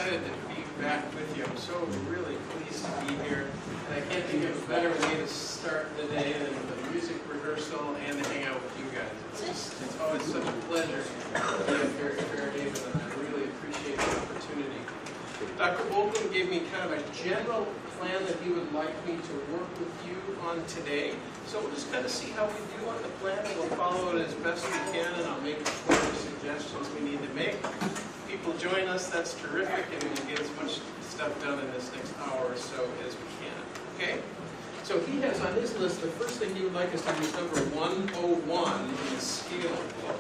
excited to be back with you. I'm so really pleased to be here. And I can't think of a better way to start the day than the music rehearsal and to hang out with you guys. It's always such a pleasure to be up here at Fairhaven, and I really appreciate the opportunity. Dr. Doebler gave me kind of a general plan that he would like me to work with you on today. So we'll just kind of see how we do on the plan, and we'll follow it as best we can, and I'll make whatever suggestions we need to make. People join us, that's terrific, and we'll get as much stuff done in this next hour or so as we can. Okay? So he has on his list, the first thing he would like us to do is number 101 in the scale book.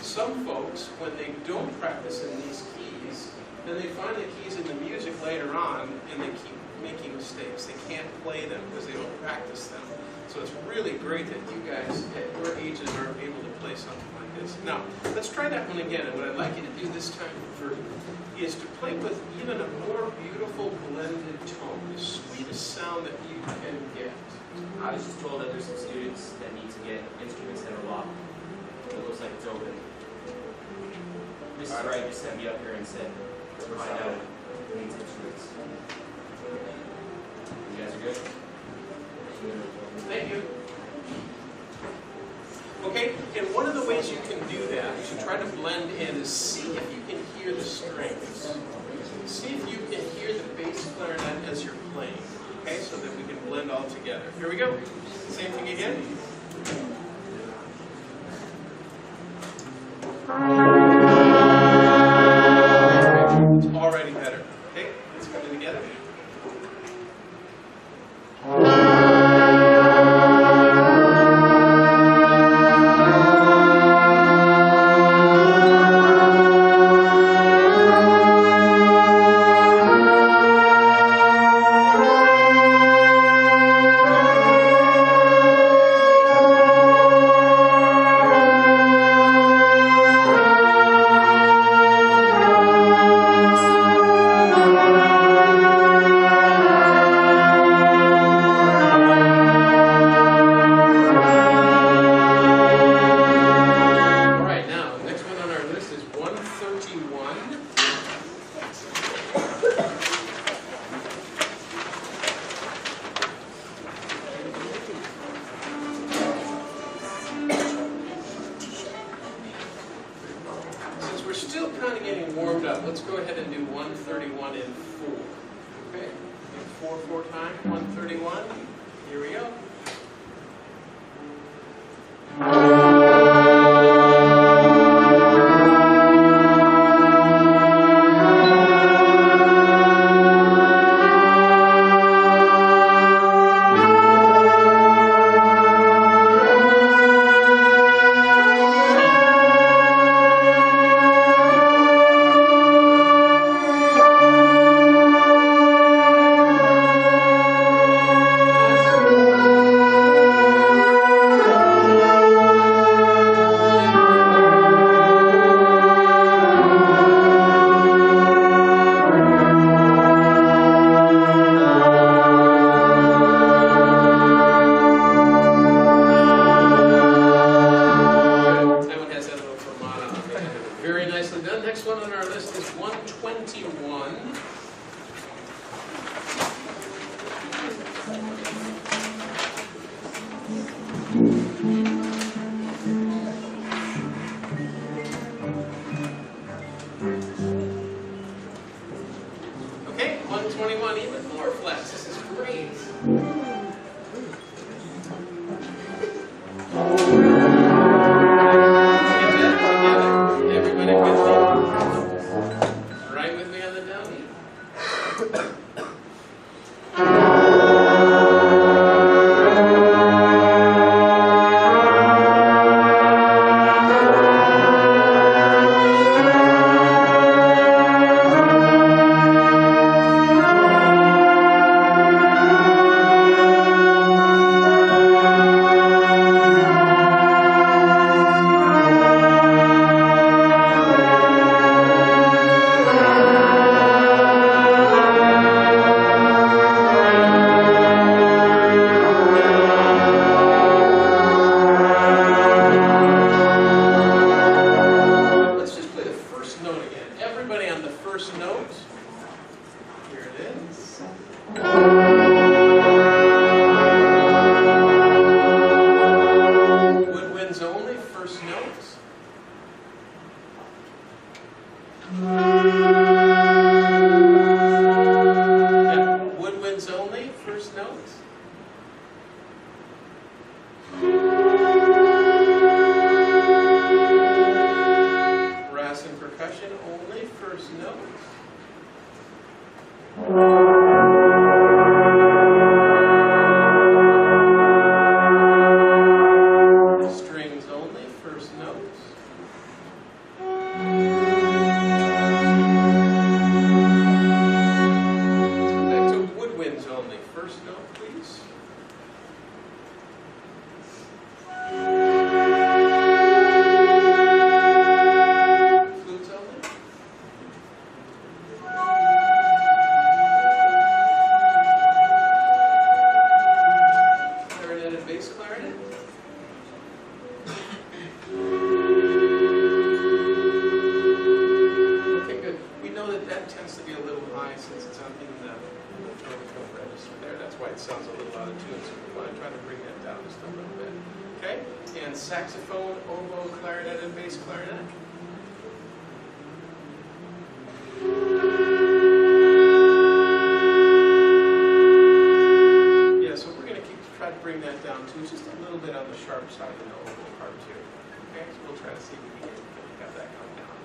Some folks, when they don't practice in these keys, then they find the keys in the music later on and they keep making mistakes. They can't play them because they don't practice them. So it's really great that you guys at your ages are able to play something like this. Now, let's try that one again. And what I'd like you to do this time is to play with even a more beautiful blended tone, the sweetest sound that you can get. I was just told that there's some students that need to get instruments that are locked. It looks like it's open. Mrs. Wright just sent me up here and said, find out who needs instruments. You guys are good? Thank you. Okay, and one of the ways you can do that, to try to blend in, is see if you can hear the strings. See if you can hear the bass clarinet as you're playing. Okay, so that we can blend all together. Here we go. Same thing again. It's already better. Okay, let's come in together. Okay, 121, even more flats. This is great. Let's get that together. Everybody with me? Right with me on the downbeat? Saxophone, oboe, clarinet, and bass clarinet. Yeah, so we're going to try to bring that down too, just a little bit on the sharp side of the oboe part too. Okay, so we'll try to see if we can have that come down.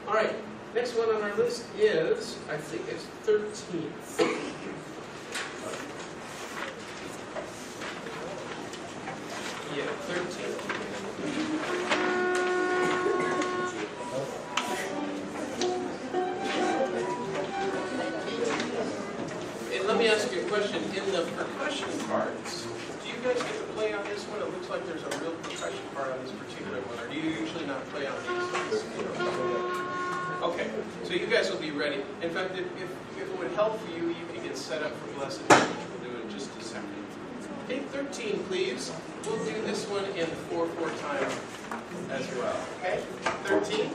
All right, next one on our list is, I think it's 13th. Yeah, 13. And let me ask you a question. In the percussion parts, do you guys get to play on this one? It looks like there's a real percussion part on this particular one. Or do you usually not play on these? Okay, so you guys will be ready. In fact, if it would help you, you can get set up for lesson, which we'll do in just a second. Okay, 13, please. We'll do this one in 4/4 time as well. Okay, 13.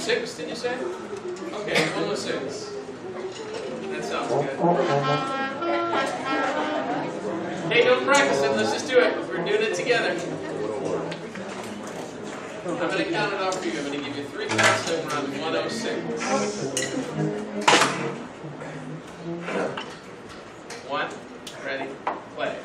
106, did you say? Okay, 106. That sounds good. Hey, don't practice it. Let's just do it. We're doing it together. I'm going to count it off for you. I'm going to give you 3 counts and we're on 106. 1, ready, play.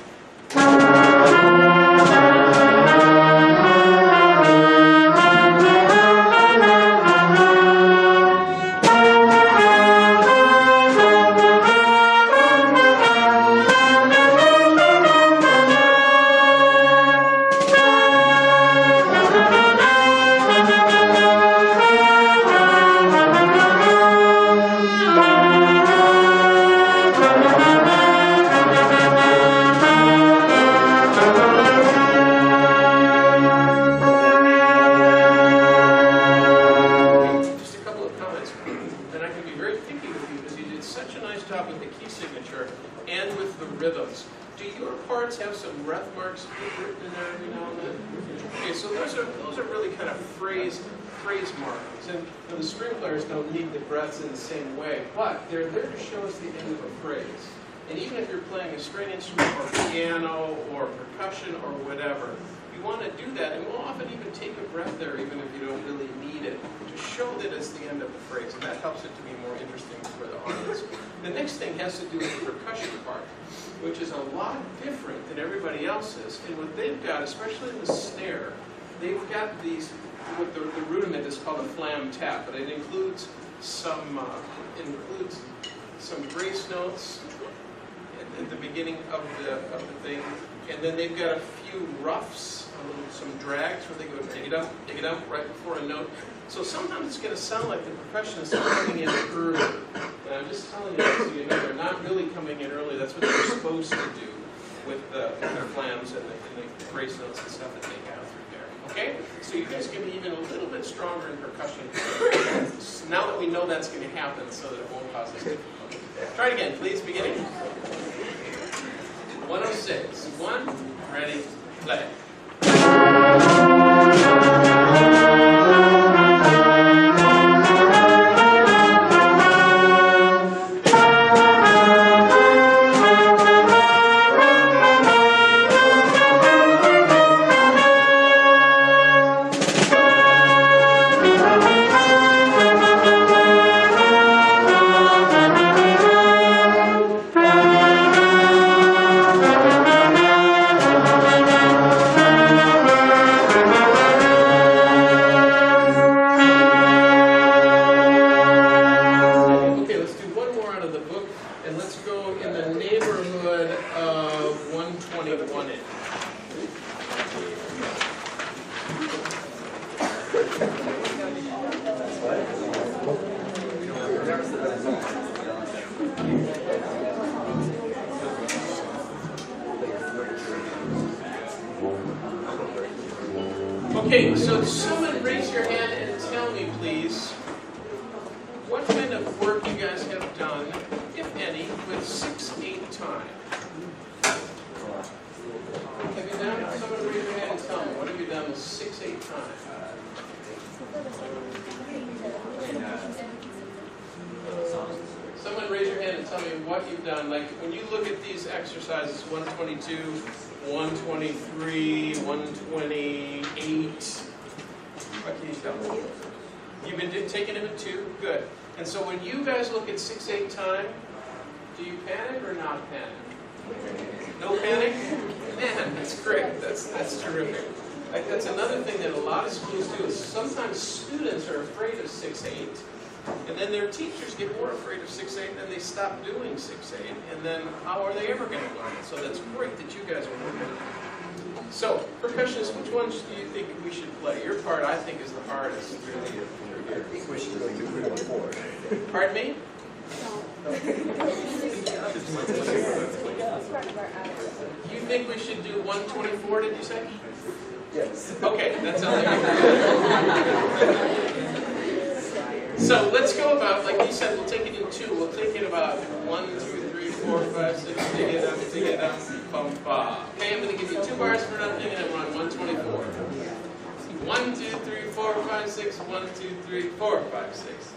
In the same way, but they're there to show us the end of a phrase. And even if you're playing a string instrument or piano or percussion or whatever, you want to do that, and we'll often even take a breath there even if you don't really need it, to show that it's the end of a phrase, and that helps it to be more interesting for the audience. The next thing has to do with the percussion part, which is a lot different than everybody else's, and what they've got, especially in the snare, they've got these, what the rudiment is called a flam tap, but it includes some grace notes at the beginning of the thing, and then they've got a few roughs, some drags where they go dig it up right before a note. So sometimes it's going to sound like the percussionists are coming in early. And I'm just telling you so you know they're not really coming in early. That's what they're supposed to do with their flams and the grace notes and stuff that they have through there. Okay? So you guys can be even a little bit stronger in percussion. Now that we know that's going to happen so that it won't cause us difficulty. Try it again, please, beginning. 106. 1, ready, play. Okay, so someone raise your hand and tell me, please, what kind of work you guys have done, if any, with 6/8 time. Have you done? Someone raise your hand and tell me, what have you done with 6/8 time? Someone raise your hand and tell me what you've done. Like when you look at these exercises, 122, 123, 128. What can you tell me? You've been taking them in 2? Good. And so when you guys look at 6/8 time, do you panic or not panic? No panic? Man, that's great. That's terrific. That's another thing that a lot of schools do is sometimes students are afraid of 6/8. And then their teachers get more afraid of 6/8 and then they stop doing 6/8. And then how are they ever going to learn it? So that's great that you guys are working on it. So, percussionists, which ones do you think we should play? Your part, I think, is the hardest. Really. I think we should go to 3 or 4. Pardon me? You think we should do 124, did you say? Yes. Okay, that sounds like So let's go about, like you said, we'll take it in 2. We'll take it about 1, 2, 3, 4, 5, 6, dig it up, bum, ba. Okay, I'm going to give you 2 bars for nothing, and then we're on 124. 1, 2, 3, 4, 5, 5, 6. 1, 2, 3, 4, 5, 6.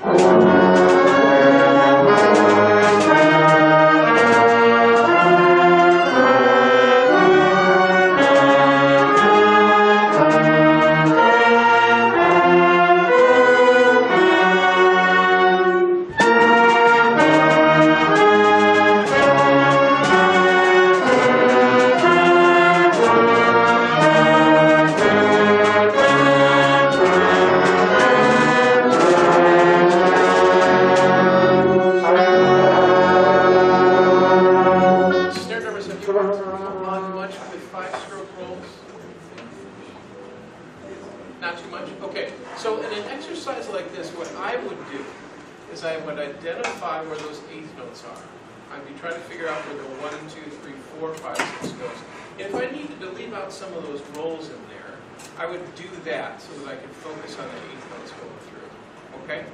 Not too much? Okay, so in an exercise like this, what I would do is I would identify where those eighth notes are. I'd be trying to figure out where the 1, 2, 3, 4, 5, 6 goes. And if I needed to leave out some of those rolls in there, I would do that so that I could focus on the eighth notes going through. Okay?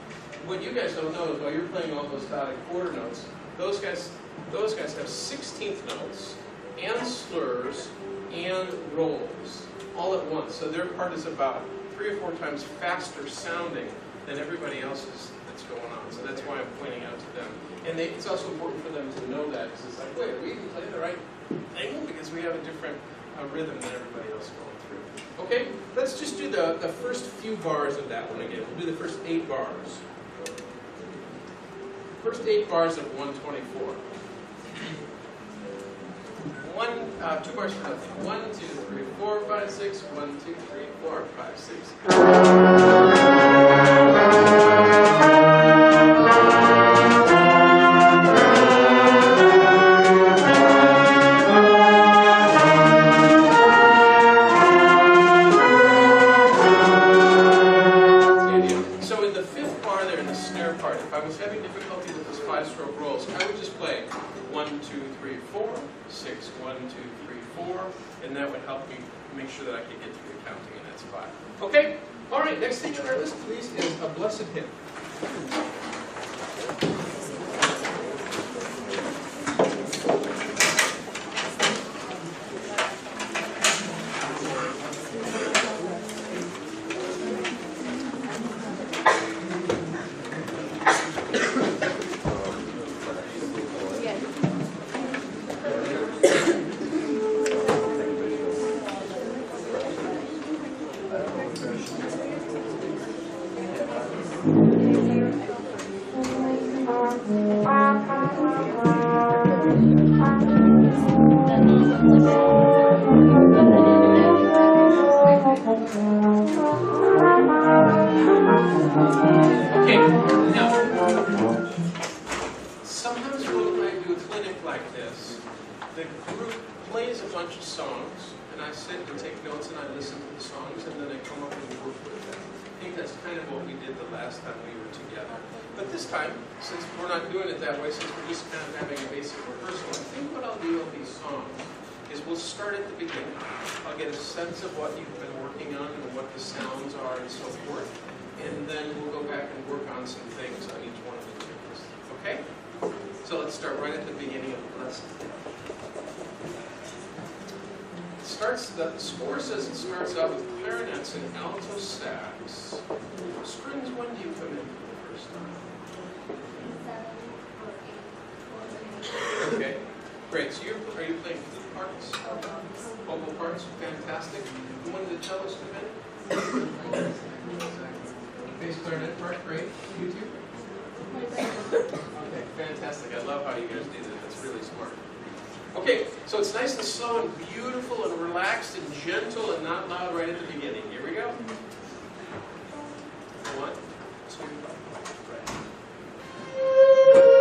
What you guys don't know is while you're playing all those dotted quarter notes, those guys have 16th notes and slurs and rolls all at once. So their part is about 3 or 4 times faster sounding than everybody else's that's going on. So that's why I'm pointing out to them. And it's also important for them to know that, because it's like, wait, are we even playing the right thing? Because we have a different rhythm than everybody else going through. Okay, let's just do the first few bars of that one again. We'll do the first 8 bars. First 8 bars of 124. 2 bars for nothing. 1, 2, 3, 4, 5, 6. 1, 2, 3, 4, 5, 6. So in the 5th bar there, in the snare part, if I was having difficulty with those 5-stroke rolls, I would just play 1, 2, 3, 4, 6, 1, 2, 3, 4, and that would help me make sure that I could get through the counting in that spot. Okay, all right, next thing on our list, please, is A Blessed Hymn. Of what you've been working on and what the sounds are and so forth, and then we'll go back and work on some things on each one of the tunes. Okay? So let's start right at the beginning of the lesson. The score says it starts out with clarinets and alto sax. Strings, when do you come in for the first time? Okay, great. So are you playing flute parts? Vocal parts, fantastic. And when did the cellos come in? Bass clarinet part, great. You too? Okay, fantastic. I love how you guys do that. That's really smart. Okay, so it's nice and slow and beautiful and relaxed and gentle and not loud right at the beginning. Here we go. 1, 2, 3.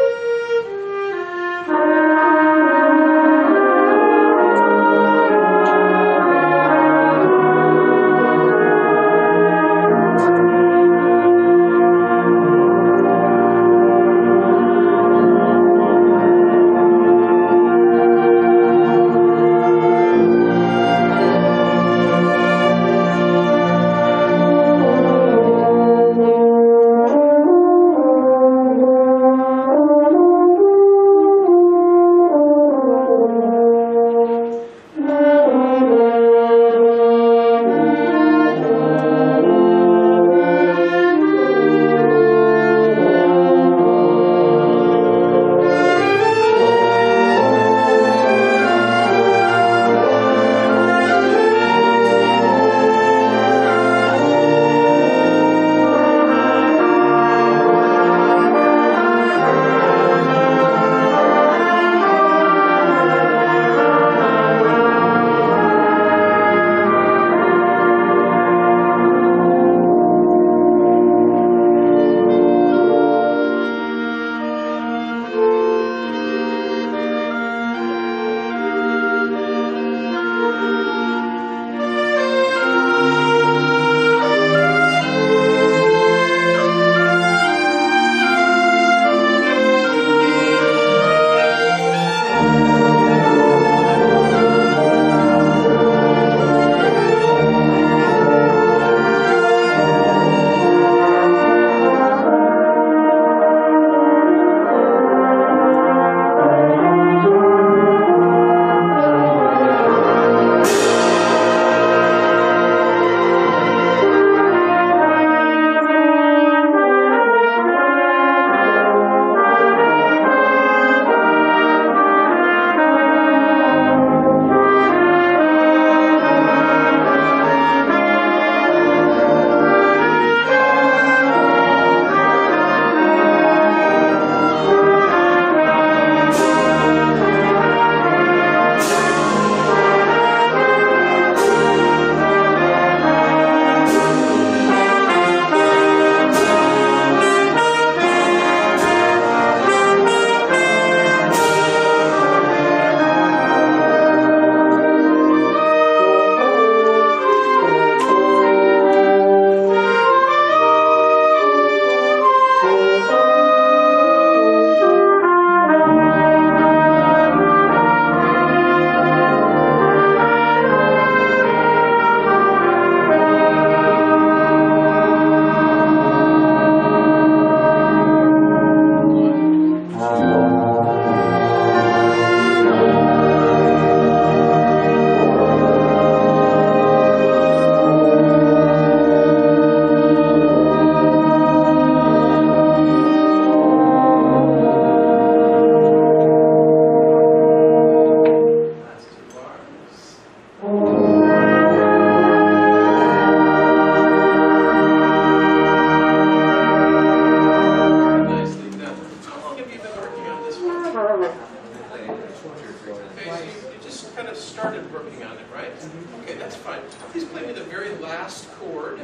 very last chord,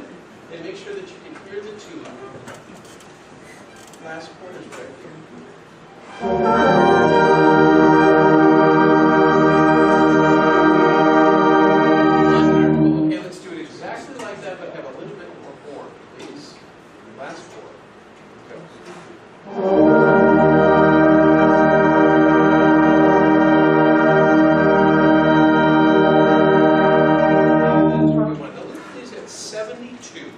and make sure that you can hear the tune. Last chord is right here. Wonderful. Okay, let's do it exactly like that, but have a little bit more form, please. Last chord. Go. At 72.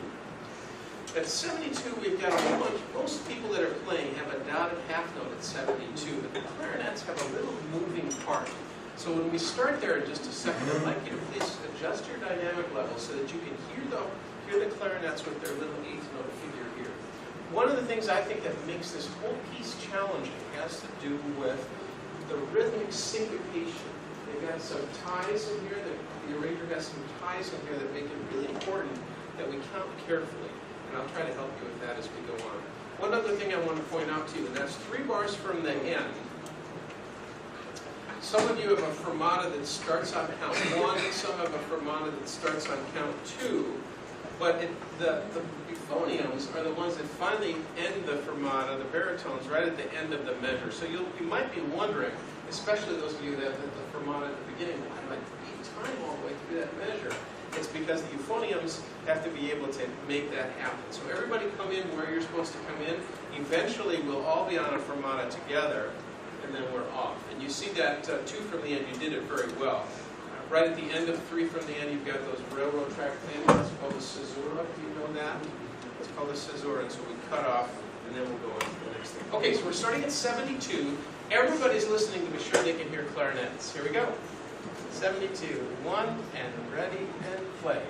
At 72, we've got a whole bunch. Most people that are playing have a dotted half note at 72, but the clarinets have a little moving part. So when we start there in just a second, I'd like you to please adjust your dynamic level so that you can hear the clarinets with their little eighth note figure here. One of the things I think that makes this whole piece challenging has to do with the rhythmic syncopation. They've got some ties in here, the arranger has some ties in here that make it really important that we count carefully. And I'll try to help you with that as we go on. One other thing I want to point out to you, and that's 3 bars from the end. Some of you have a fermata that starts on count 1, some have a fermata that starts on count 2. But the euphoniums are the ones that finally end the fermata, the baritones, right at the end of the measure. So you might be wondering, especially those of you that have the fermata at the beginning, why do I need time all the way through that measure? It's because the euphoniums have to be able to make that happen. So everybody come in where you're supposed to come in. Eventually, we'll all be on a fermata together, and then we're off. And you see that 2 from the end, you did it very well. Right at the end of 3 from the end, you've got those railroad track things. It's called the caesura. Do you know that? It's called the caesura. And so we cut off, and then we'll go on to the next thing. Okay, so we're starting at 72. Everybody's listening to be sure they can hear clarinets. Here we go. 72. 1, and ready, and play.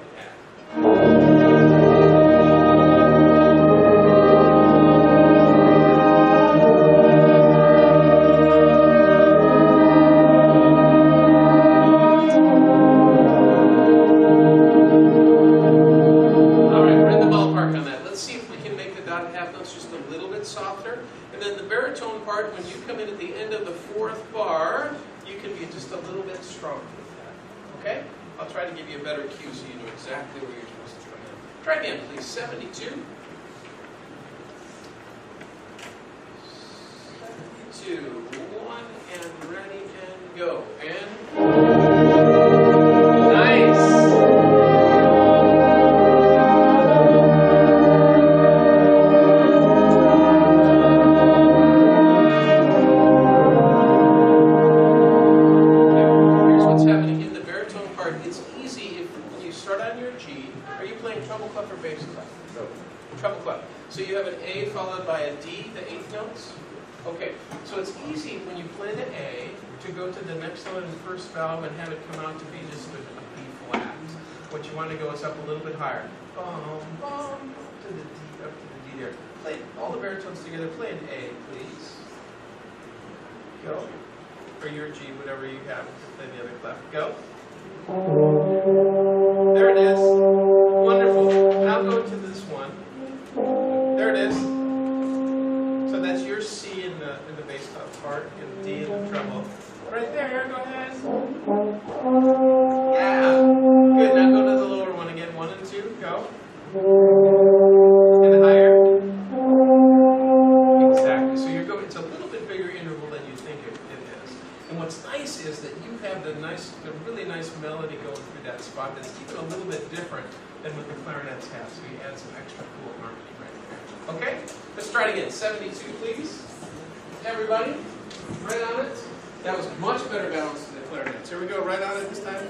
When you come in at the end of the 4th bar, you can be just a little bit stronger with that. Okay? I'll try to give you a better cue so you know exactly where you're supposed to come in. Try again, please. 72. 72. 1, and ready, and go. And nice. So you have an A followed by a D, the 8th notes. Okay, so it's easy when you play the A to go to the next note in the first valve and have it come out to be just a B flat. What you want to go is up a little bit higher. Bum, bum, to the D, up to the D there. Play all the baritones together. Play an A, please. Go. Or your G, whatever you have to play the other clef. Go. There it is. Wonderful. Now go to this one. There it is. So that's your C in the bass clef part, and D in the treble. Right there, go ahead. Yeah. Good, now go to the lower one again. 1 and 2, go. And higher. Exactly. So you're going, it's a little bit bigger interval than you think it is. And what's nice is that you have the really nice melody going through that spot that's even a little bit different than what the clarinets have. So you add some extra cool harmony right there. Okay? Let's try it again. 72, please. Everybody, right on it. That was much better balance than the clarinets. Here we go, right on it this time.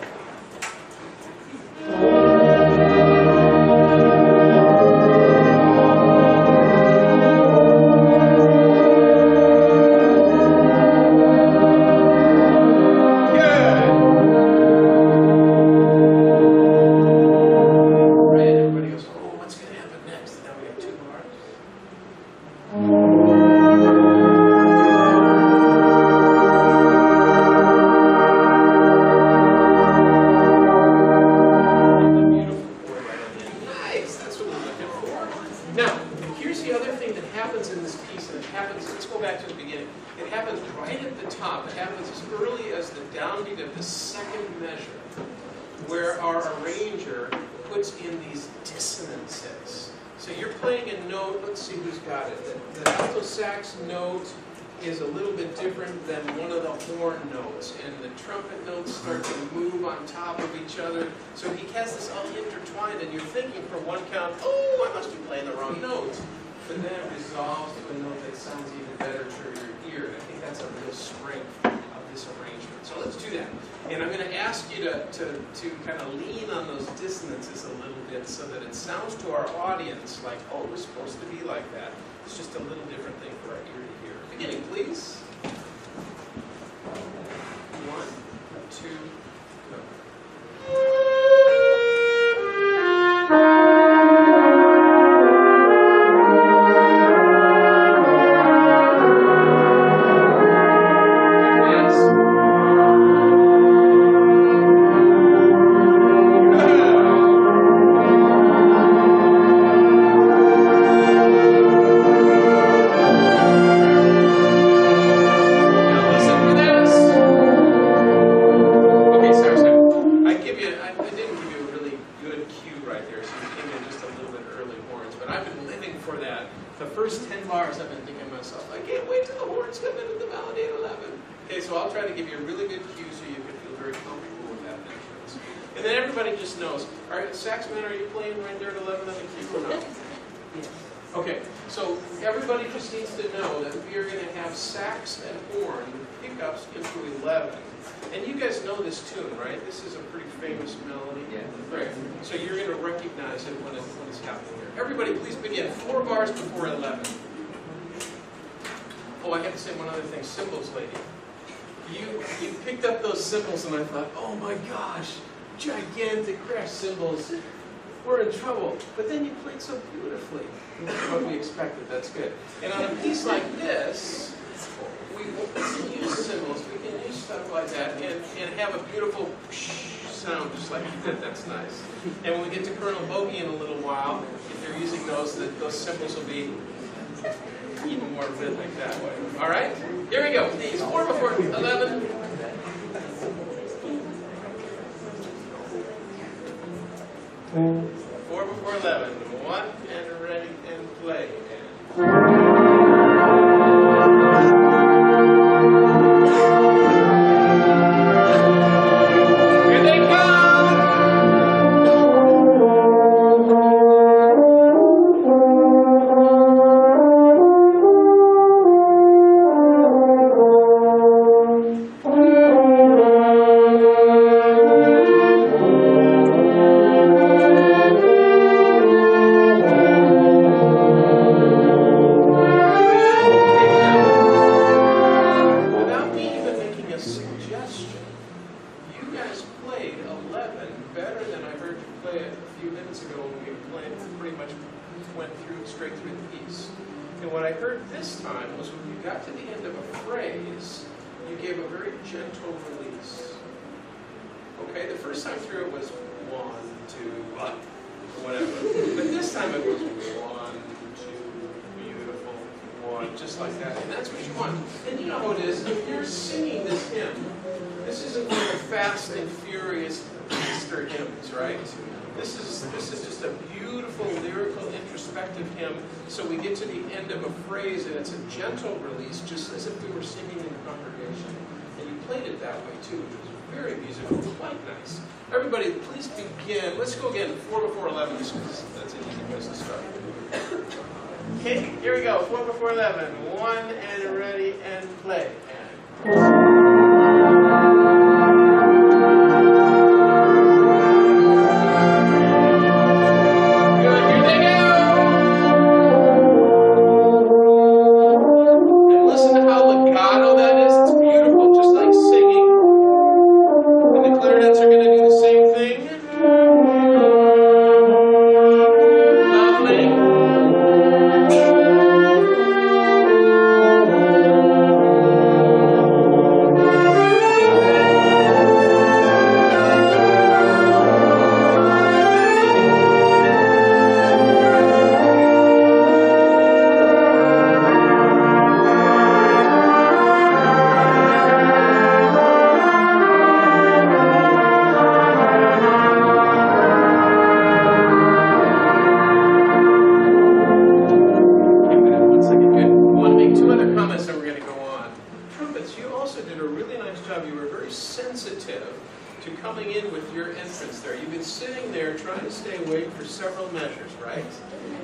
chords in these dissonances. So you're playing a note, let's see who's got it. The alto sax note is a little bit different than one of the horn notes, and the trumpet notes start to move on top of each other. So he has this all intertwined, and you're thinking from one count, oh, I must be playing the wrong note. But then it resolves to a note that sounds even better to your ear. And I think that's a real strength of this arrangement. So let's do that. And I'm going to ask you to kind of lean on those dissonances a little bit so that it sounds to our audience like, oh, we're supposed to be like that. It's just a little different thing for our ear to hear. Beginning, please. 1, 2, go. Okay, so everybody just needs to know that we are going to have sax and horn pickups into 11. And you guys know this tune, right? This is a pretty famous melody. Yeah. Right. So you're going to recognize it when it's happening here. Everybody, please begin. 4 bars before 11. Oh, I have to say one other thing. Cymbals, lady. You picked up those cymbals, and I thought, oh my gosh, gigantic crash cymbals. We're in trouble. But then you played so beautifully. What we expected. That's good. And on a piece like this, we can use cymbals. We can use stuff like that and have a beautiful sound just like you did. That's nice. And when we get to Colonel Bogey in a little while, if they're using those cymbals will be even more rhythmic that way. All right? Here we go. These 4 before 11. Four before 11. 1 and ready and play. Here they come! Okay, the first time through it was 1, 2, whatever. But this time it was 1, 2, beautiful, 1, just like that. And that's what you want. And you know how it is. If you're singing this hymn, this isn't one of the fast and furious Easter hymns, right? This is just a beautiful, lyrical, introspective hymn. So we get to the end of a phrase, and it's a gentle release, just as if we were singing in a congregation. And you played it that way, too, which was very musical, quite nice. Everybody, please begin. Let's go again, 4 before 11, just because that's an easy place to start. Okay, here we go, 4 before 11. 1 and ready and play. coming in with your entrance there. You've been sitting there trying to stay awake for several measures, right?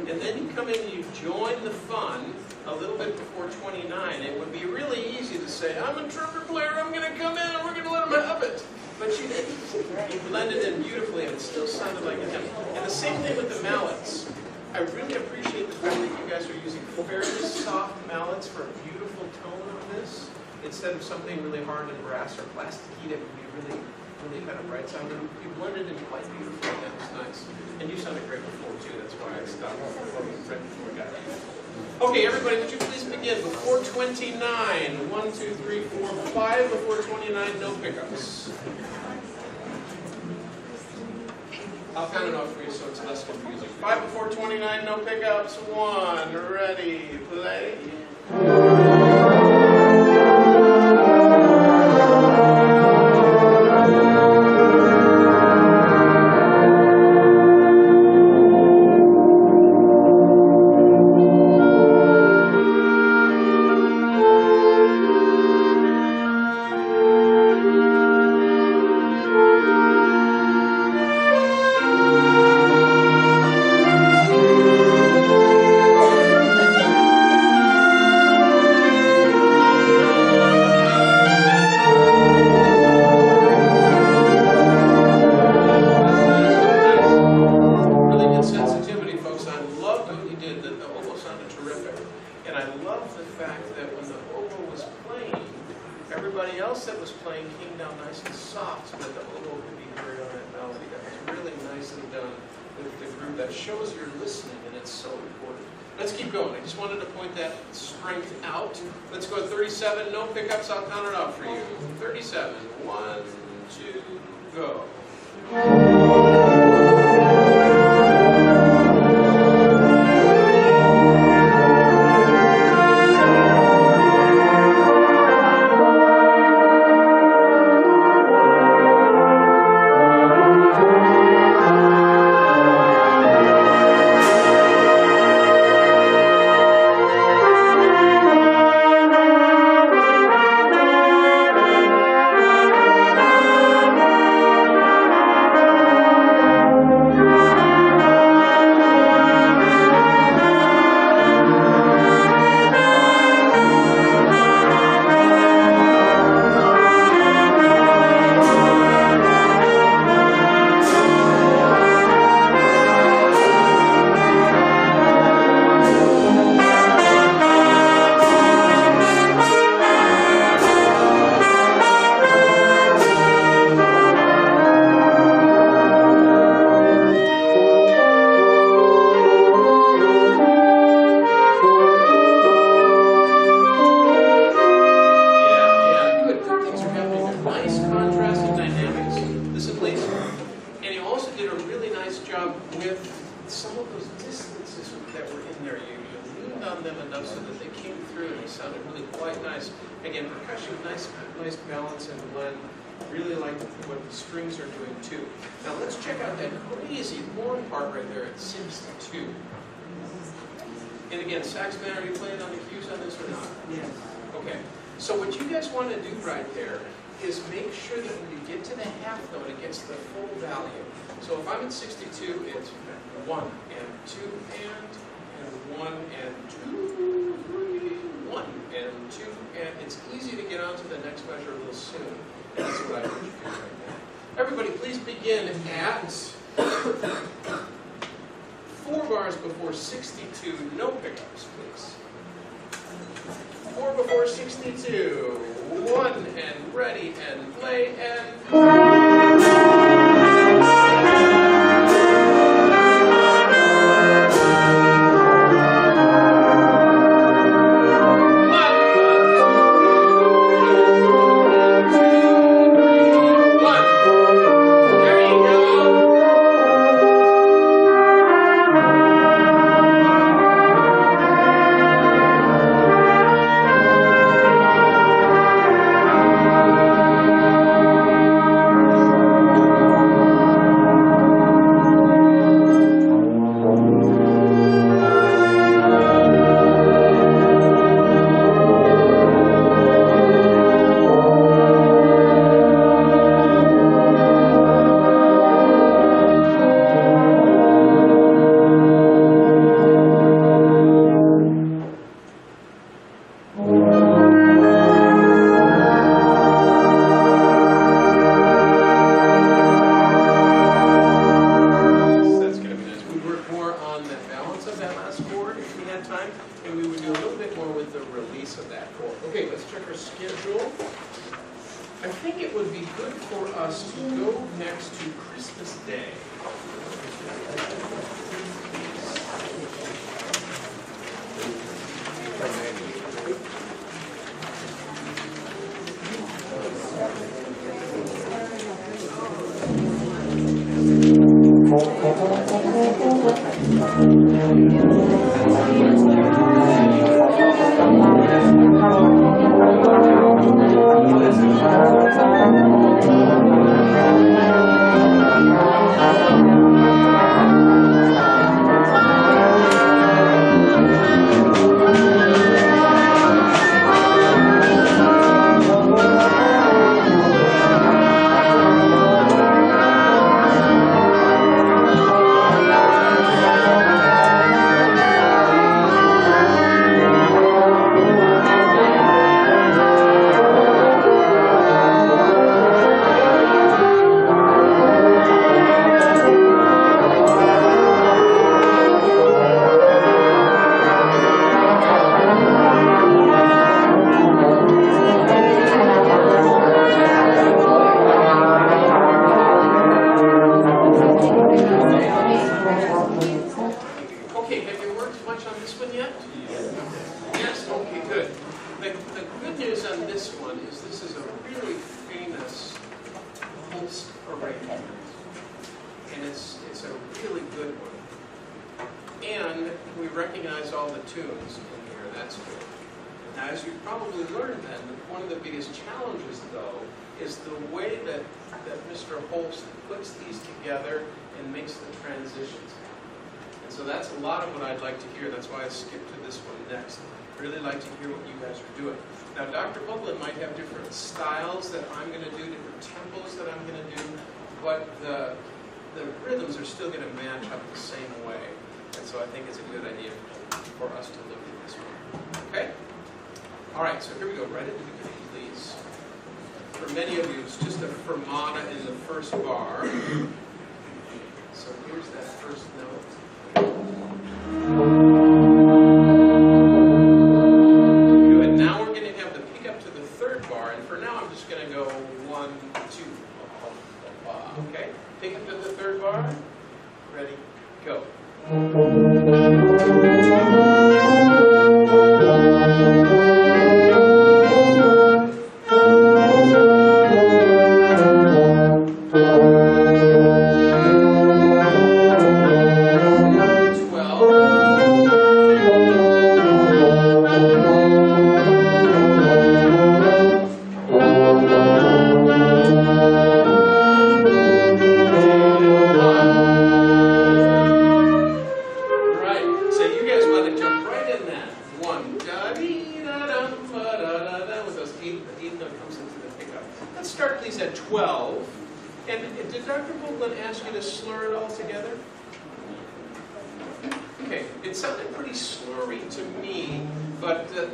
And then you come in and you join the fun a little bit before 29. It would be really easy to say, I'm a trumpet player, I'm going to come in and we're going to let them have it. But you didn't. You blended in beautifully and it still sounded like a hymn. And the same thing with the mallets. I really appreciate the fact that you guys are using fairly soft mallets for a beautiful tone on this, instead of something really hard and brass or plasticky that would be really kind of bright sounding. You blended in quite beautifully, and that was nice. And you sounded great before too, that's why I stopped right before we got here. Okay, everybody, would you please begin before 29? 1, 2, 3, 4, 5 before 29, no pickups. I'll count it off for you so it's less confusing. 5 before 29, no pickups. 1, ready, play. Let's go 37, no pickups, I'll count it off for you. 37, 1, 2, go. And again, sax man, are you playing on the cues on this or not? Yes. Okay. So what you guys want to do right there is make sure that when you get to the half note, it gets the full value. So if I'm at 62, it's 1 and 2 and 1 and 2, 3, 1 and 2, and it's easy to get onto the next measure real soon. And that's what I want you to do right now. Everybody, please begin at 4 bars before 62, no pickups, please. 4 before 62, 1 and ready and play and... schedule. I think it would be good for us to go next to Christmas Day. Now, Dr. Doebler might have different styles that I'm going to do, different tempos that I'm going to do, but the rhythms are still going to match up the same way. And so I think it's a good idea for us to look at this one. Okay? All right, so here we go. Right at the beginning, please. For many of you, it's just a fermata in the first bar. So here's that first note. Okay, take it to the third bar. Ready, go.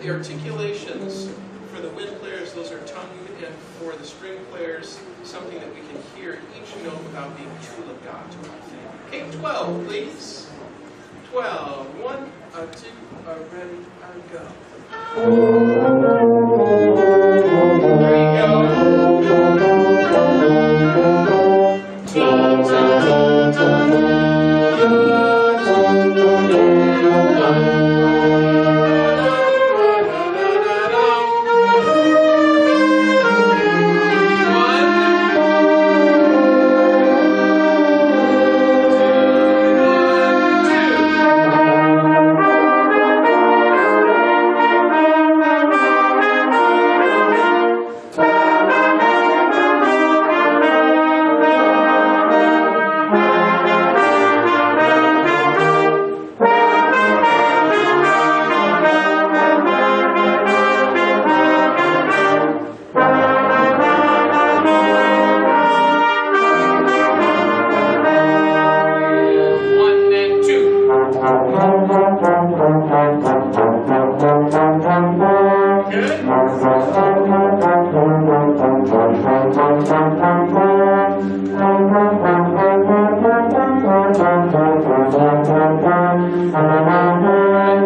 The articulations for the wind players, those are tongue, and for the string players, something that we can hear each note without being too legato. Okay, 12, please. 12. 1, 2, ready, go. There you go.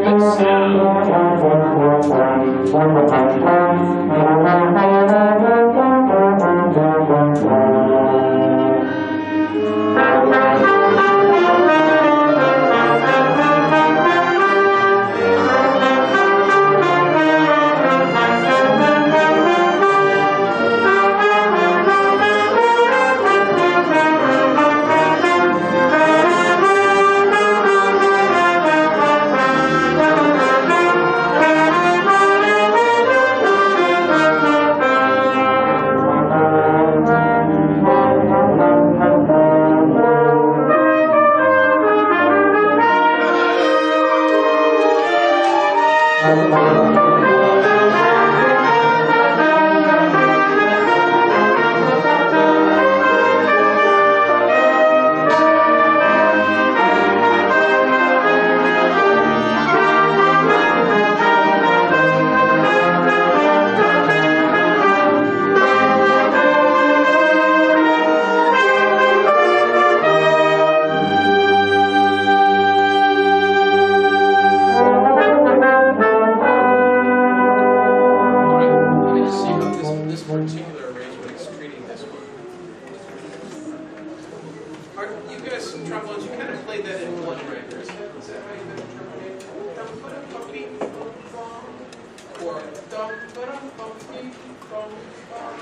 Good sound.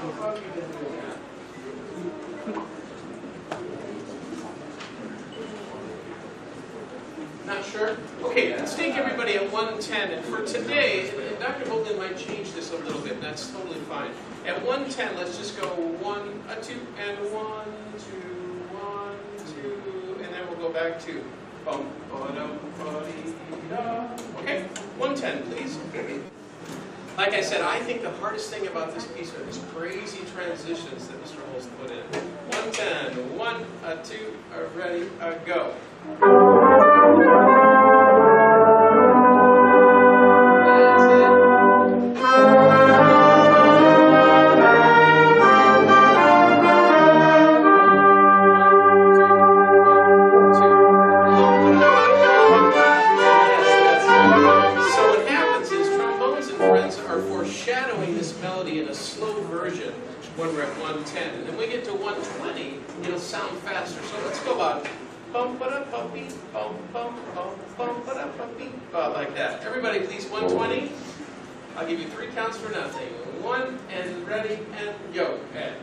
long have you been doing that? Not sure? Okay, let's take everybody at 110, and for today, and Dr. Doebler might change this a little bit, and that's totally fine. At 110, let's just go 1, 2, and 1, 2, 1, 2, and then we'll go back to bum, ba-dum, ba-dee-da. Okay, 110, please. Like I said, I think the hardest thing about this piece are these crazy transitions that Mr. Holst put in. 110, 1, 2, ready, go. When we're at 110, and then we get to 120, it'll sound faster. So let's go about bum ba da bum beep bum bum bum bum ba da bum beep like that. Everybody, please, 120. I'll give you 3 counts for nothing. 1 and ready and go. And.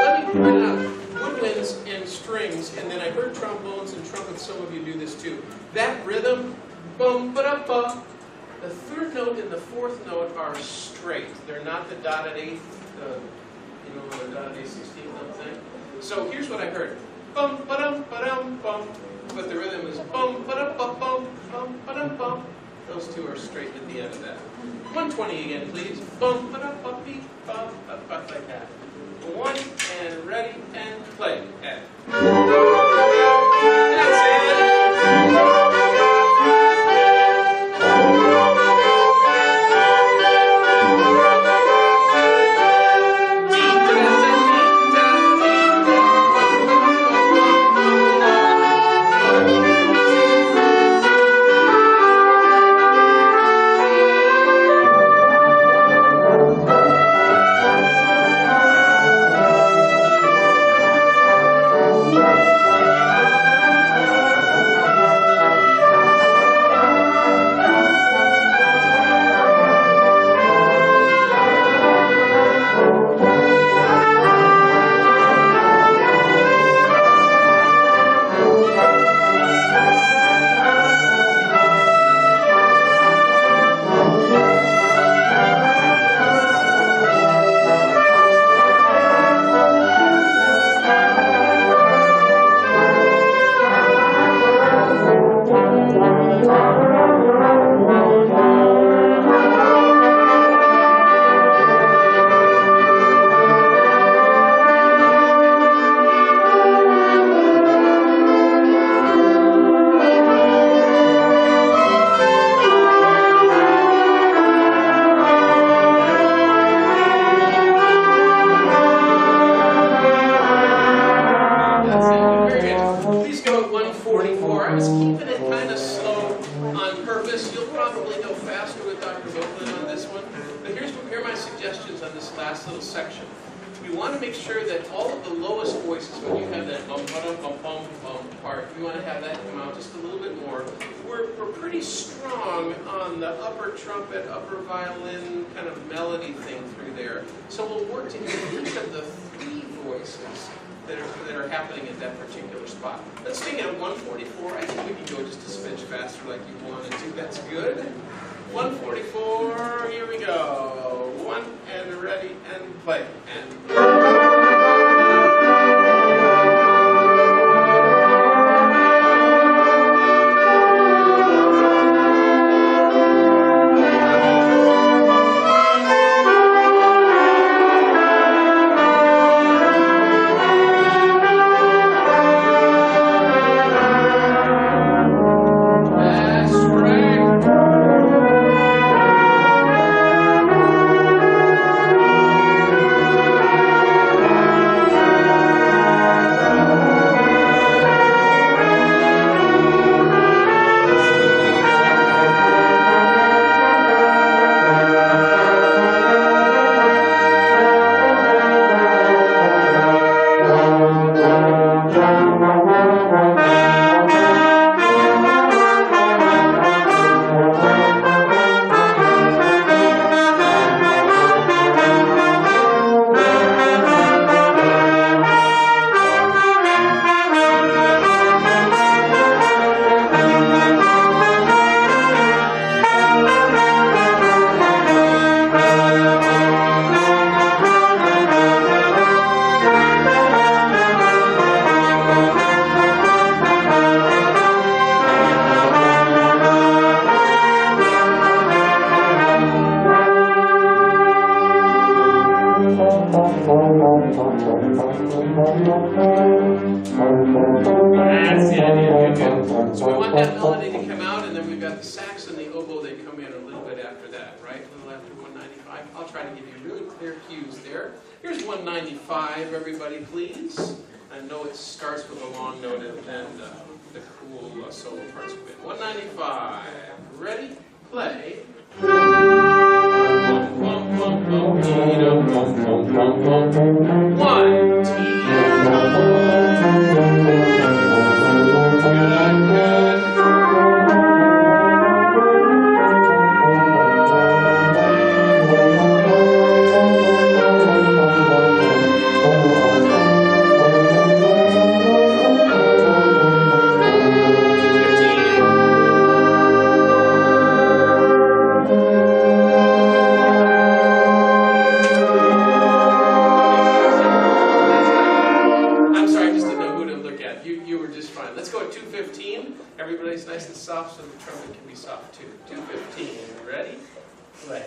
Let me point out woodwinds and strings, and then I heard trombones and trumpets. Some of you do this too. That rhythm, bum ba da ba. The 3rd note and the 4th note are straight. They're not the dotted 8th, the dotted 8th 16th note thing. So here's what I heard. Bum ba-dum ba-dum bum. But the rhythm is bum ba-dum bum bum ba-dum bum. Those 2 are straight at the end of that. 120 again, please. Bum ba-dum bum beep bum like that. 1 and ready and play. And. That's it. That are happening at that particular spot. Let's sing at 144. I think we can go just a smidge faster like you wanted to. That's good. 144, here we go. 1 and ready and play. And. That's the idea. Good, good. So we want that melody to come out, and then we've got the sax and the oboe that come in a little bit after that, right? A little after 195. I'll try to give you really clear cues there. Here's 195, everybody, please. I know it starts with a long note, and then the cool solo parts come in. 195. Ready? Play. One, two, everybody's nice and soft, so the trumpet can be soft too. 215. Ready? Play.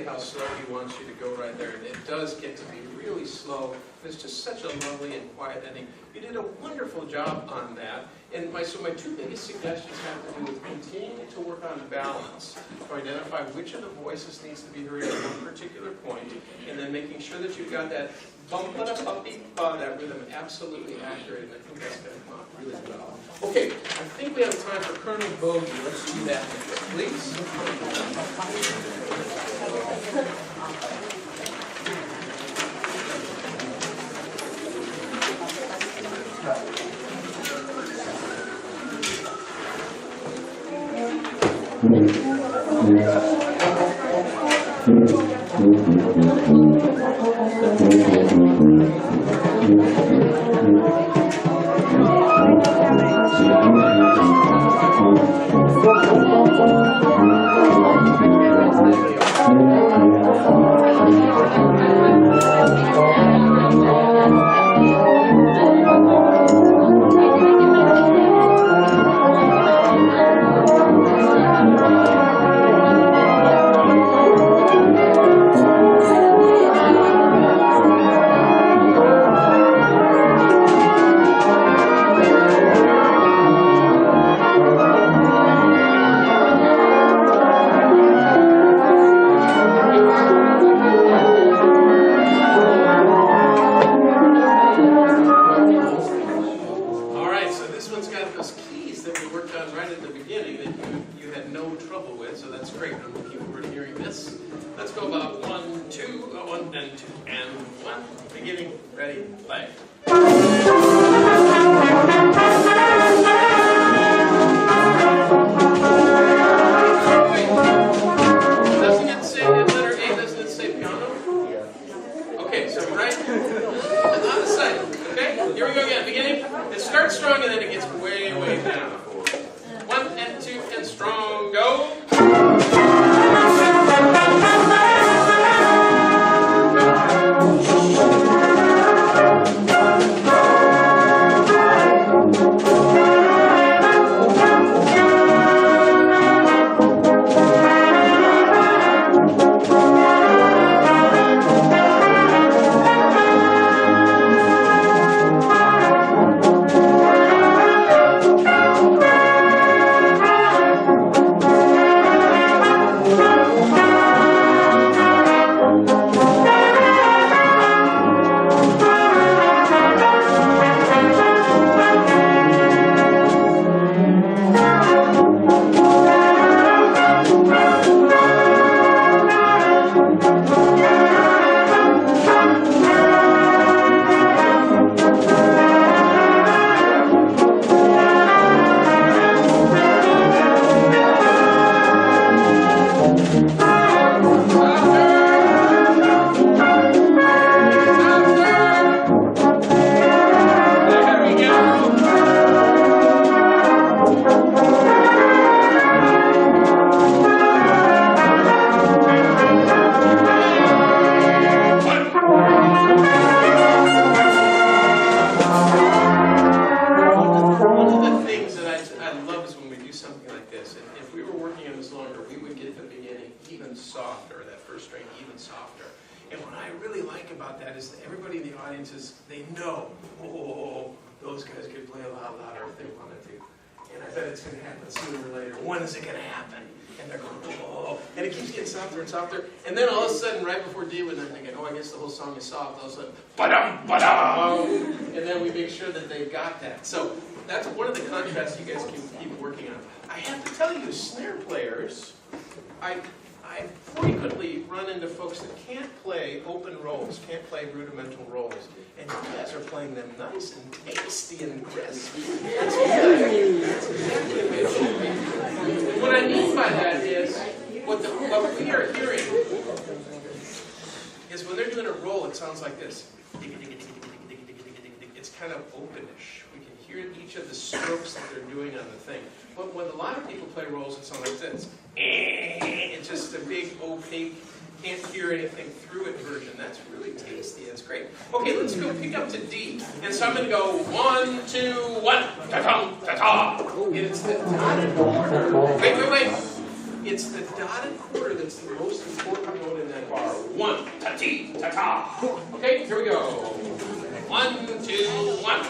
How slow he wants you to go right there, and it does get to be really slow. It's just such a lovely and quiet ending. You did a wonderful job on that. And my two biggest suggestions have to do with continuing to work on balance, to identify which of the voices needs to be heard at one particular point, and then making sure that you've got that bum-ba-da-ba-beep-ba, that rhythm absolutely accurate, and I think that's going to come out really well. Okay, I think we have time for Colonel Bogey. Let's do that next, please. was longer, we would get the beginning even softer, that first string even softer. And what I really like about that is that everybody in the audience they know, oh, those guys could play a lot louder if they wanted to. And I bet it's going to happen sooner or later. When is it going to happen? And they're going, oh, and it keeps getting softer and softer. And then all of a sudden, right before D, when they're thinking, oh, I guess the whole song is soft, all of a sudden, ba-dum, ba-dum. And then we make sure that they've got that. So that's one of the contrasts you guys can keep working on. I have to tell you, snare players, I frequently run into folks that can't play open rolls, can't play rudimental rolls, and you guys are playing them nice and tasty and crisp. That's good. That's exactly the way it should be. And what I mean by that is, what we are hearing is when they're doing a roll, it sounds like this. It's kind of openish. We can hear each of the strokes that they're doing on the thing. But when a lot of people play rolls, it sounds like this. It's just a big, opaque, can't hear anything through it version. That's really tasty. That's great. Okay, let's go pick up to D. And so I'm going to go 1, 2, 1, ta-tum, ta-ta. And it's the dotted quarter. Wait. It's the dotted quarter that's the most important note in that bar. 1, ta-tee, ta-ta. Okay, here we go. 1, 2, 1.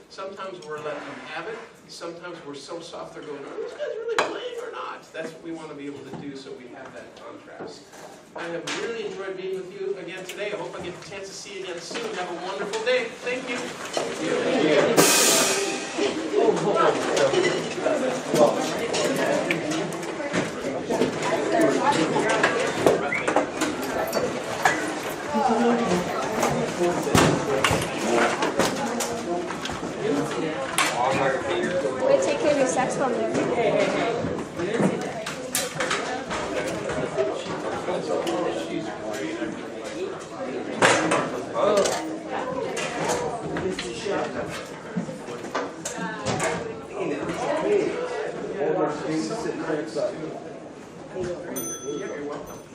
Sometimes we're letting them have it. Sometimes we're so soft they're going, are these guys really playing or not? That's what we want to be able to do so we have that contrast. I have really enjoyed being with you again today. I hope I get the chance to see you again soon. Have a wonderful day. Thank you. Thank Wait, take care of your saxophone there. Hey, you. You're welcome.